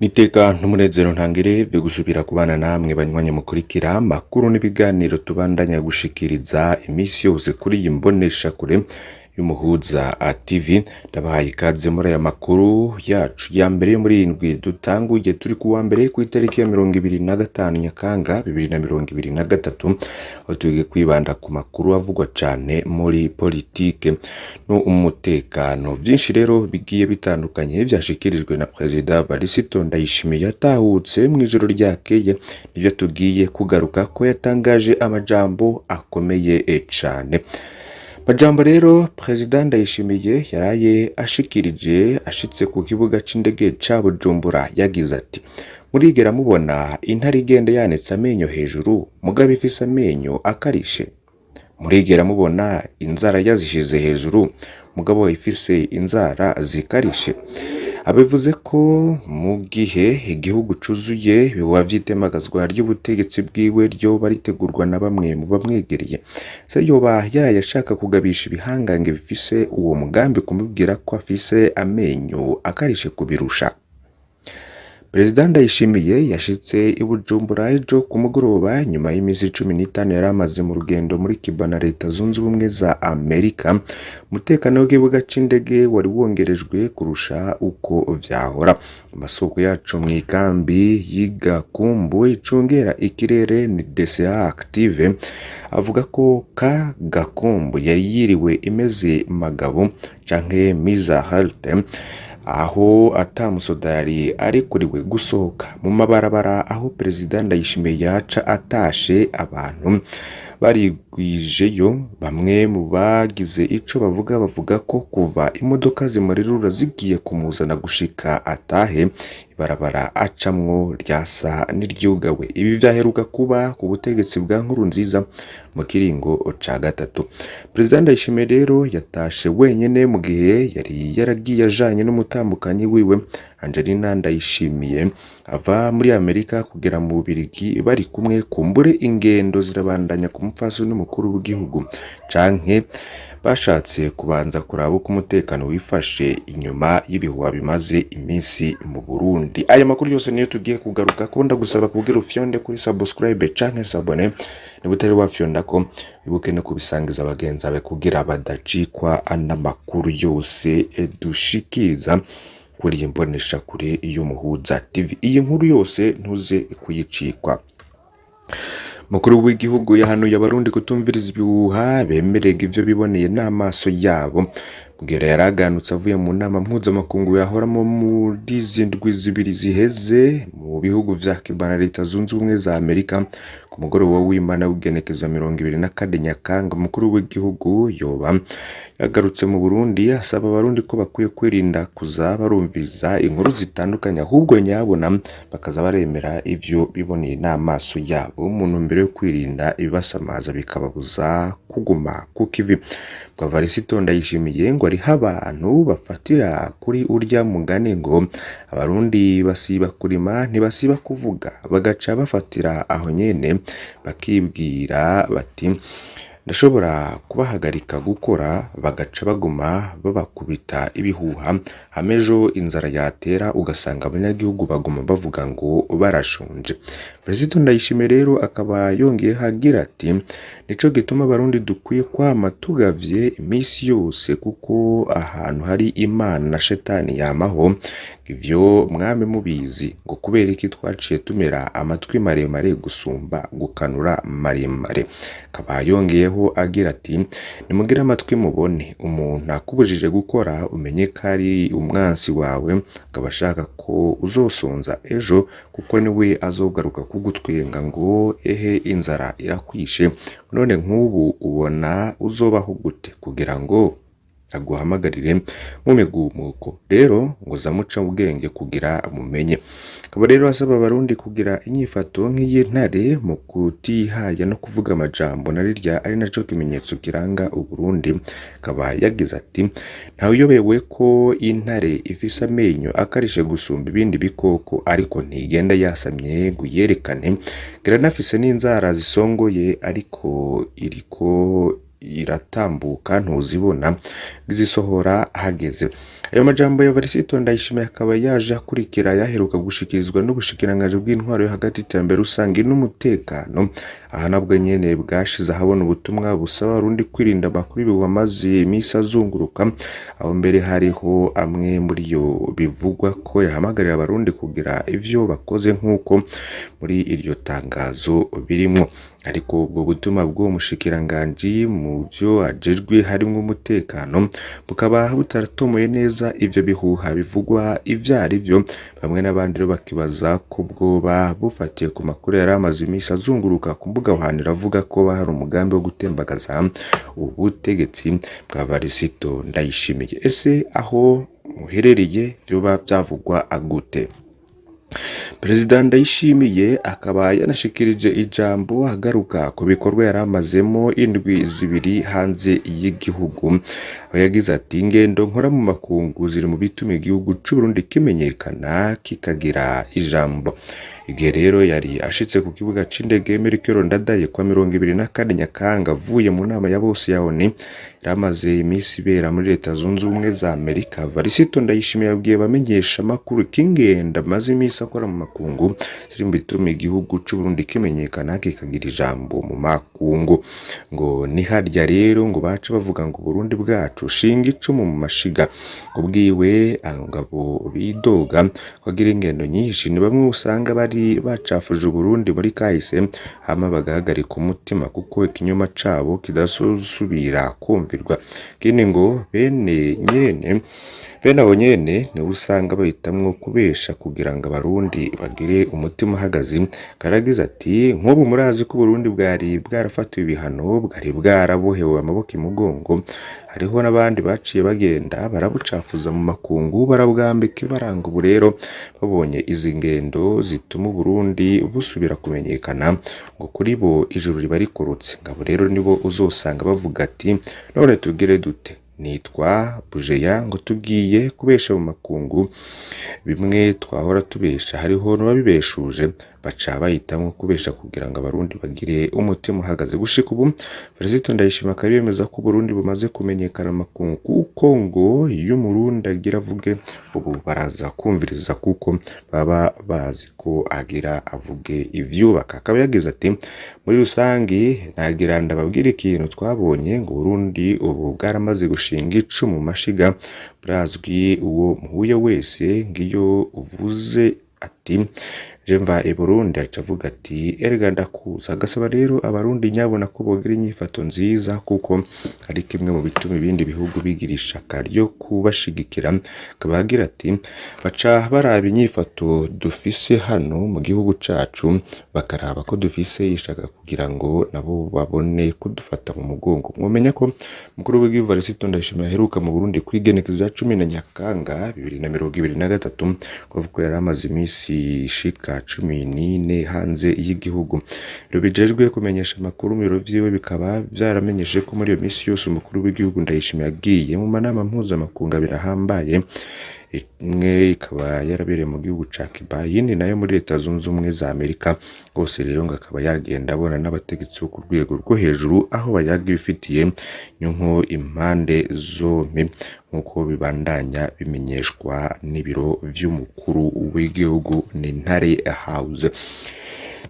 Niteka n'umunezero ntangere vyo gusubira kubana namwe banywanyi mukurikira makuru n'ibiganiro tubandanya gushikiriza imisi yose kuri iyi mboneshakure y'umuhuza TV. Ndabahaye ikaze muri aya makuru yacu ya mbere yo muri indwi dutanguye turi kuwa mbere ku itariki ya 25 Nyakanga 2023, aho tugiye kwibanda ku makuru avugwa cane muri politike no umutekano. Vyinshi rero bigiye bitandukanye vyashikirijwe na President Varisito Ndayishimiye yatahutse mw'ijoro ryakeye, nivyo tugiye kugaruka ko yatangaje amajambo akomeye cane. Majambo rero President Ndayishimiye yaraye ashikirije ashitse ku kibuga c'indege ca Bujumbura, yagize ati: murigera mubona intare igenda yanitse amenyo hejuru mugabo ifise amenyo akarishe? Murigera mubona inzara yazishize hejuru mugabo ifise inzara zikarishe? Abivuze ko mu gihe igihugu cuzuye biba vyitemagazwa ry'ubutegetsi bwiwe ryo baritegurwa na bamwe mu bamwegereye, se yoba yarayashaka kugabisha ibihangange bifise uwo mugambi kumubwira ko afise amenyo akarishe kubirusha. President Ndayishimiye yashitse i Bujumbura ejo ku mugoroba nyuma y'imisi 15 yari amaze mu rugendo muri Cuba na Leta Zunze Ubumwe za Amerika. Umutekano w'ikibuga c'indege wari wongerejwe kurusha uko vyahora. Amasoko yacu mw'ikambi y'Igakumbu icungera ikirere ni DCA Active avuga ko ka Gakumbu yari yiriwe imeze magabo canke miza halte, aho atamusoda yari arikuriwe gusohoka mu mabarabara, aho President Ndayishimiye yaca atashe abantu barigwijeyo. Bamwe mu bagize ico bavuga ko kuva imodoka zimurirura zigiye kumuzana gushika atahe ibarabara acamwo ryasa n'iryugawe. Ibi vyaheruka kuba ku butegetsi bwa Nkurunziza mu kiringo ca gatatu. President Ndayishimiye rero yatashe wenyene mu gihe yari yaragiye ajanye n'umutambukanyi wiwe Angelina Ndayishimiye ava muri Amerika kugera mu Bubiligi, bari kumwe kumbure ingendo zirabandanya ku mupfasoni n'umukuru w'igihugu, canke bashatse kubanza kuraba uko umutekano wifashe inyuma y'ibihuha bimaze imisi mu Burundi. Aya makuru yose niyo tugiye kugaruka ko, ndagusaba kugira ufyonde kuri subscribe canke s'abone niba utari wafyonda ko wibuke no kubisangiza abagenzi bawe kugira badacikwa n'amakuru yose dushikiriza kuri iyi mboneshakure y'umuhuza TV. Iyi nkuru yose ntuze kuyicikwa. Mukuru w'igihugu yahanuye abarundi kutumviriza ibihuha bemerega ivyo biboneye n'amaso yabo. Bwira yaraganutse avuye mu nama mpuzamakungu yahoramo muri zindwi zibiri ziheze mu bihugu vya Cuba na Leta Zunze Ubumwe za Amerika. Ku mugoroba w'Imana w'igenekezo 24 Nyakanga, umukuru w'igihugu yoba yagarutse mu Burundi asaba abarundi ko bakwiye kwirinda kuza barumviza inkuru zitandukanye, ahubwo nyabona bakaza baremera ivyo biboneye n'amaso yabo umuntu mbere yo kwirinda ibibasamaza bikababuza kuguma ku kivi. Bwa Varisito Ndayishimiye ngo ari abantu bafatira kuri urya mugani ngo abarundi basiba kurima ntibasiba kuvuga, bagaca bafatira aho nyene bakibwira bati ndashobora kubahagarika gukora, bagaca baguma babakubita ibihuha. Hamejo inzara yatera ugasanga abanyagihugu baguma bavuga ngo barashonje. President Ndayishimiye rero akaba yongeye hagira ati nico gituma abarundi dukwiye kwama tugavye imisi yose, kuko ahantu hari Imana na shetani yamaho. Ivyo mwame mubizi ngo kubera iki twaciye tumera amatwi maremare gusumba gukanura maremare. Akaba yongeyeho agira ati nimugire amatwi mubone, umuntu akubujije gukora umenye ko ari umwansi wawe, akaba ashaka ko uzosonza ejo, kuko niwe azogaruka kugutwenga ngo ehe inzara irakwishe. None nk'ubu ubona uzobaho gute kugira ngo aguhamagarire mu migumuko? Rero ngo zamuca ubwenge kugira mumenye. Akaba rero asaba abarundi kugira inyifato nk'iy'intare mu kutihaya no kuvuga amajambo narirya ari naco kimenyetso kiranga Uburundi. Akaba yagize ati ntawuyobewe ko intare ifise amenyo akarishe gusumba ibindi bikoko, ariko ntigenda yasamye ngo yerekane. Giranafise n'inzara zisongoye ariko iriko ziratambuka ntuzibona zisohora hageze. Ayo majambo ya Varisito Ndayishimiye akaba yaje akurikira yaheruka gushikirizwa n'ubushikiranganji bw'intwaro yo hagati iterambere rusange n'umutekano, aha nabwo nyene bwashize ahabona ubutumwa busaba Abarundi kwirinda amakuru ibihuha maze imisi azunguruka, aho mbere hariho amwe muri yo bivugwa ko yahamagarira Abarundi kugira ivyo bakoze nk'uko muri iryo tangazo birimwo. Ariko ubwo butumwa bw'uwo mushikiranganji mu vyo ajejwe harimwo umutekano bukaba butaratomoye neza ivyo bihuha bivugwa ivyo ari vyo. Bamwe n'abandi rero bakibaza ko bwoba bufatiye ku makuru yari amaze imisi azunguruka ku mbuga hwanira avuga ko hari umugambi wo gutembagaza ubutegetsi bwa Varisito Ndayishimiye. Ese aho muherereye vyoba vyavugwa gute? Perezida Ndayishimiye akaba yanashikirije ijambo agaruka ku bikorwa yaramazemo indwi zibiri hanze y'igihugu, aho yagize ati ingendo nkora mu makungu ziri mu bituma igihugu c'u Burundi kimenyekana kikagira ijambo. Igihe rero yari ashitse ku kibuga c'indege Melchior Ndadaye kwa 24 Nyakanga avuye mu nama ya bose ya ONU yaramaze imisi ibera muri Leta Zunze Ubumwe za Amerika, Varisito Ndayishimiye yabwiye bamenyesha makuru k'ingenda maze imisi akora mu makungu ziri mu bituma igihugu c'u Burundi kimenyekana kikagira ijambo mu makungu. Ngo ni harya rero ngo baca bavuga ngo Burundi bwacu shinga icumu mu mashiga. Kubwiwe angabo bidoga kwagira ingendo nyinshi ni bamwe usanga bari bacafuje Burundi muri kahise hama bagahagarika umutima kuko ikinyoma cabo kidasubira kumvirwa. Kini ngo bene abo nyene ni usanga bahitamwo kubesha kugira ngo Abarundi bagire umutima uhagaze. Karagize ati nk'ubu murazi ko Burundi bwari bwarafatiwe ibihano, bwari bwarabohewe amaboko imugongo, hariho n'abandi baciye bagenda barabucafuza mu makungu barabwambika baranga. Ubu rero babonye izi ngendo zituma Burundi busubira kumenyekana ngo kuri bo ijuru riba rikorotse. Ngabo rero nibo uzosanga bavuga ati none tugire dute? Nitwa Bujeya ngo tugiye kubesha mu makungu bimwe twahora tubesha, hariho n'ababibeshuje baca bahitamwo kubesha kugira ngo Abarundi bagire umutima uhagaze. Gushika ubu Varisito Ndayishimiye akaba yemeza ko Burundi bumaze kumenyekana makungu kuko ngo iyo Umurundi agira avuge ubu baraza kumviriza kuko baba bazi ko agira avuge ivyubaka. Akaba yagize ati muri rusangi nagira ndababwira ikintu twabonye ngo Burundi ubu bwaramaze gushinga icumu mu mashiga. Burazwi uwo muhuye wese ngiyo uvuze ati jemva Burundi acavuga ati erega ndakuza. Agasaba rero Abarundi nyabona ko bogira inyifato nziza kuko ari kimwe mu bituma ibindi bihugu bigira ishaka ryo kubashigikira. Kabagira ati baca baraba inyifato dufise hano mu gihugu cacu bakaraba ko dufise ishaka kugira ngo nabo babone kudufata mu mugongo. Mwomenya ko mukuru w'igihugu Varisito Ndayishimiye aheruka mu Burundi kwigenekezo ya 10 Nyakanga 2023 kuvuga yari amaze imisi ishika 14 hanze y'igihugu. Rubijejwe kumenyesha amakuru mu biro vyiwe bikaba byaramenyeshe ko muri iyo misi yose umukuru w'igihugu Ndayishimiye agiye mu manama mpuzamakungu birahambaye. Imwe ikaba yarabereye mu gihugu ca Cuba, yindi nayo muri Leta Zunze Ubumwe za Amerika. Bose rero ngo akaba yagenda abona n'abategetsi bo ku rwego rwo hejuru aho bayaga bifitiye nyunko impande zompi nk'uko bibandanya bimenyeshwa n'ibiro vy'umukuru w'igihugu n'Intare House.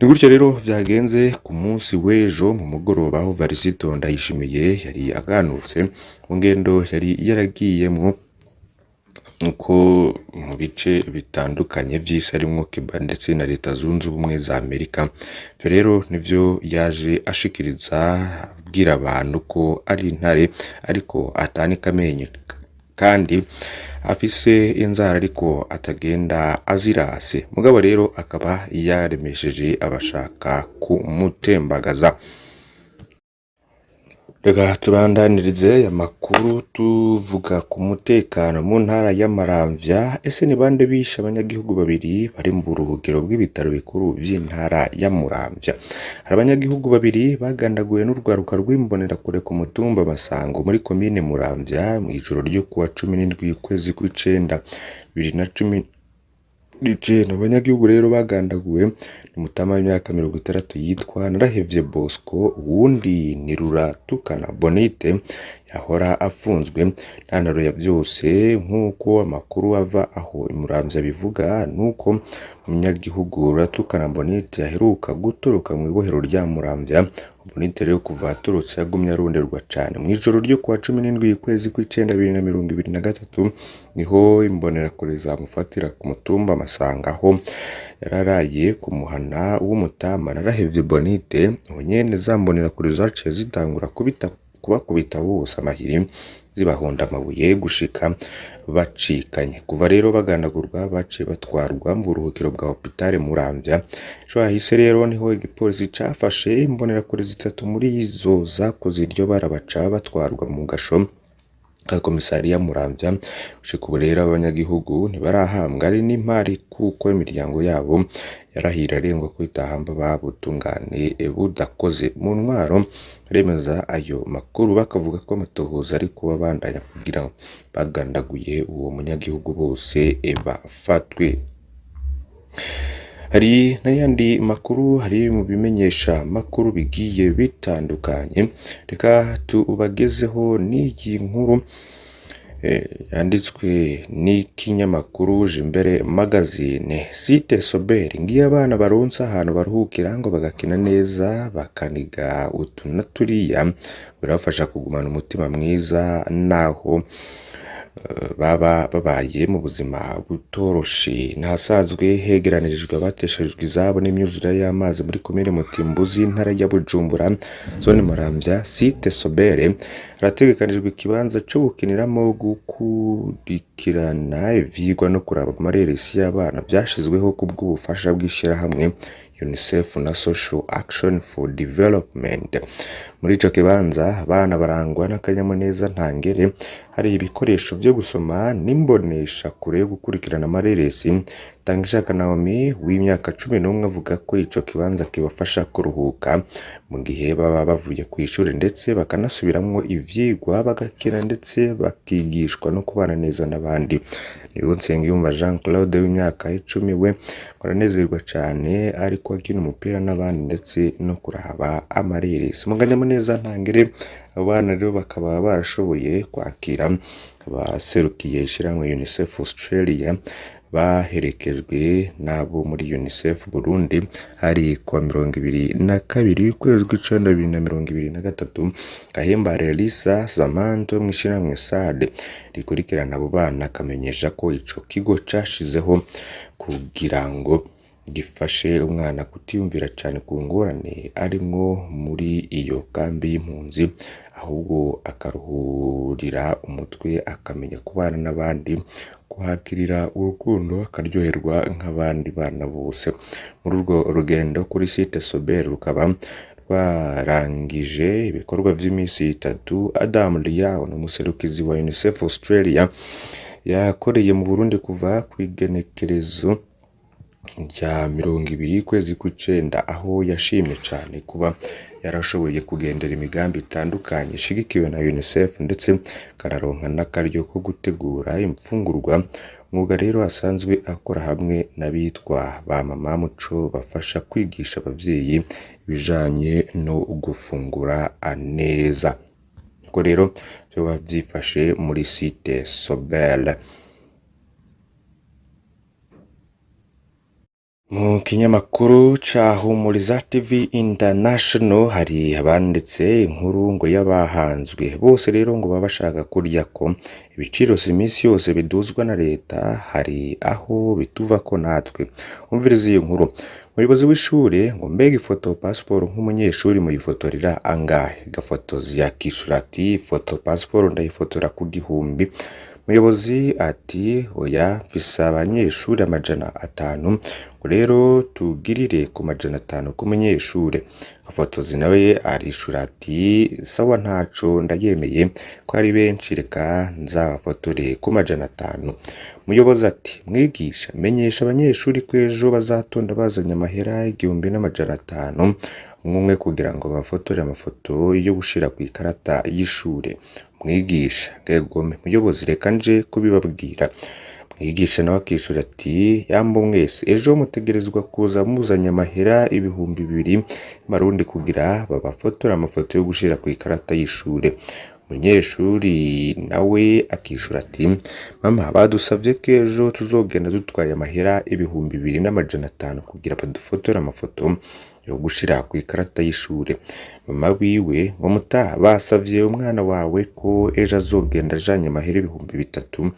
Ni gutyo rero vyagenze ku munsi w'ejo mu mugoroba aho Varisito Ndayishimiye yari aganutse mu ngendo yari yaragiyemwo uko mu bice bitandukanye vy'isi arimwo Cuba ndetse na Leta Zunze Ubumwe za Amerika. Rero nivyo yaje ashikiriza abwira abantu ko ari intare ariko atanika amenyo kandi afise inzara ariko atagenda azirase. Mugabo rero akaba yaremesheje abashaka kumutembagaza. Reka tubandanirize amakuru tuvuga ku mutekano mu ntara ya Maramvya. Ese ni bande bishe abanyagihugu babiri bari mu buruhukiro bw'ibitaro bikuru vy'intara ya Muramvya? Hari abanyagihugu babiri bagandaguye n'urwaruka rw'imbonerakure ku mutumba Masango muri komine Muramvya mu ijoro ryo kuwa 17 kwezi kw'icenda 2010 n'icenda. Abanyagihugu rero bagandaguwe ni umutama w'imyaka 60 yitwa Narahevye Bosco, uwundi ni Ruratukana Bonite yahora afunzwe. Ntandaro ya vyose nk'uko amakuru ava aho imuramvya bivuga nuko umunyagihugu Ruratukana Bonite yaheruka gutoroka mu ibohero rya Muramvya. Bonite rero kuva aturutse yagumye aronderwa cane. Mw'ijoro ryo kuwa 17 ukwezi kw'icenda 2023 niho imbonerakure zamufatira ku mutumba Masanga aho yararaye ku muhana w'umutama Narahevye Bonite. Aho nyene zambonerakure zaciye zitangura kubakubita bose amahiri zibahonda amabuye gushika bacikanye. Kuva rero bagandagurwa baciye batwarwa mu buruhukiro bwa hopitale Muramvya. Ejo hahise rero niho igipolisi cafashe imbonerakure zitatu muri izo zakoze iryo bara baca batwarwa mu gasho ka komisariya Muramvya. Gushika ubu rero abanyagihugu ntibarahambwa ari n'impari kuko imiryango yabo yarahira arengwa ko itahamba babutungane budakoze. Mu ntwaro remeza ayo makuru bakavuga ko amatohoza ari kuba bandanya kugira bagandaguye uwo munyagihugu bose bafatwe. Hari n'ayandi makuru hari mu bimenyesha makuru bigiye bitandukanye. Reka tubagezeho n'iyi nkuru yanditswe n'ikinyamakuru Jimbere Magazine. Site Sobel ngiye abana baronsa ahantu baruhukira ngo bagakina neza bakaniga utu na turiya, birafasha kugumana umutima mwiza naho baba babaye mu buzima butoroshe. Nahasazwe hegeranirijwe abateshejwe izabo n'imyuzure y'amazi muri komine Mutimbuzi intara ya Bujumbura zone Muramvya. Site Sobel harategekanijwe ikibanza co gukiniramo, gukurikirana ivyigwa no kuraba amareresi y'abana vyashizweho ku bw'ubufasha bw'ishirahamwe UNICEF na Social Action for Development. Muri ico kibanza abana barangwa n'akanyamuneza ntangere, hari ibikoresho vyo gusoma n'imbonesha kure yo gukurikirana amareresi. Tangishaka Naomi w'imyaka 11 avuga ko ico kibanza kibafasha kuruhuka mu gihe baba bavuye kw'ishure ndetse bakanasubiramwo ivyigwa bagakina ndetse bakigishwa no kubana neza n'abandi. Niyo Nsengiyumva Jean Claude w'imyaka 10 we baranezerwa cane ariko akina umupira n'abandi ndetse no kuraba amareresi. Munganyamuneza ntangere abana rero bakaba barashoboye kwakira abaserukiye ishirahamwe UNICEF Australia baherekejwe nabo muri UNICEF Burundi. Hari kwa 22 ukwezi kw'icenda 2023 Gahimbare Lisa Samanto mw'ishirahamwe SAD rikurikirana abo bana akamenyesha ko ico kigo cashizeho kugira ngo gifashe umwana kutiyumvira cane ku ngorane arimwo muri iyo kambi y'impunzi, ahubwo akaruhurira umutwe akamenya kubana n'abandi, kuhakirira urukundo akaryoherwa nk'abandi bana bose. Muri urwo rugendo kuri site Sobel rukaba rwarangije ibikorwa vy'imisi 3. Adam Liao n'umuserukizi wa UNICEF Australia yakoreye mu Burundi kuva kw'igenekerezo rya 20 kwezi kw'icenda, aho yashimye cane kuba yarashoboye kugendera imigambi itandukanye ishigikiwe na UNICEF ndetse kararonka n'akaryo ko gutegura imfungurwa. Mwuga rero asanzwe akora hamwe n'abitwa ba Mama Muco bafasha kwigisha abavyeyi ibijanye no gufungura neza. Ko rero byo bavyifashe muri site Sobel. Mu kinyamakuru ca Humuriza TV International hari abanditse inkuru ngo yabahanzwe bose rero ngo baba bashaka kurya ko ibiciro imisi yose biduzwa na leta, hari aho bituva ko natwe. Umviriza iyo nkuru. Umuyobozi w'ishure ngo mbega ifoto passport nk'umunyeshuri muyifotorera angahe? Gafotozi yakishura ati foto passport ndayifotora ku 1000. Umuyobozi ati oya mfise abanyeshuri 500, rero tugirire ku 500 k'umunyeshure. Gafotozi nawe arishura ati sawa ntaco ndayemeye ko ari benshi reka nzabafotore ku 500. Umuyobozi ati mwigisha menyesha abanyeshuri ko ejo bazatonda bazanye amahera 1500 umwe kugira ngo bafotore amafoto yo gushira ku ikarata y'ishure. Mwigisha ngegome muyobozi reka nje kubibabwira. Mwigisha nawe akishura ati yambo mwese ejo mutegerezwa kuza muzanye amahera ibihumbi 2 marundi kugira babafotora amafoto yo gushira ku ikarata y'ishure. Umunyeshuri nawe akishura ati mama badusavye ko ejo tuzogenda dutwaye amahera ibihumbi 2,500 kugira badufotora amafoto yo gushira ku ikarata y'ishure. Mama wiwe ngo mutaha basavye umwana wawe ko ejo azogenda ajanye amahera ibihumbi 3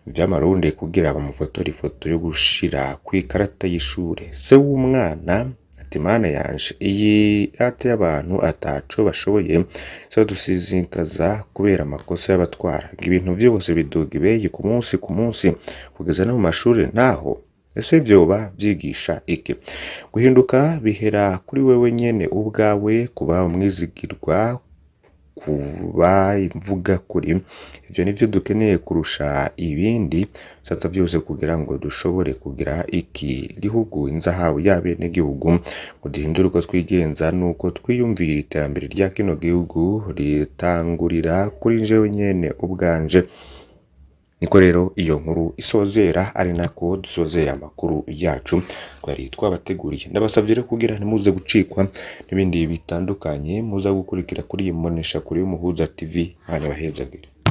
vy'amarundi kugira bamufotore ifoto yo gushira ku ikarata y'ishure. Se w'umwana ati mana yanje iyi ate y'abantu ataco bashoboye so dusizinkaza kubera amakosa y'abatwara ibintu byose biduga ibeye ku munsi kugeza no mu mashuri ntaho. Ese vyoba vyigisha iki? Guhinduka bihera kuri wewe nyene ubwawe, kuba umwizigirwa, kuba imvuga kuri. Ivyo nivyo dukeneye kurusha ibindi sata vyose kugira ngo dushobore kugira iki gihugu inzahabu y'abene gihugu, ngo duhindure uko twigenza nuko twiyumvira iterambere rya kino gihugu ritangurira kuri jewe nyene ubwanje. Niko rero iyo nkuru isozera, ari nako dusozera amakuru yacu twari twabateguriye. Ndabasavye rero kugira ntimuze gucikwa n'ibindi bitandukanye muza gukurikira kuri iyi mbonesha kuri Umuhuza TV. Hanyuma bahezagire.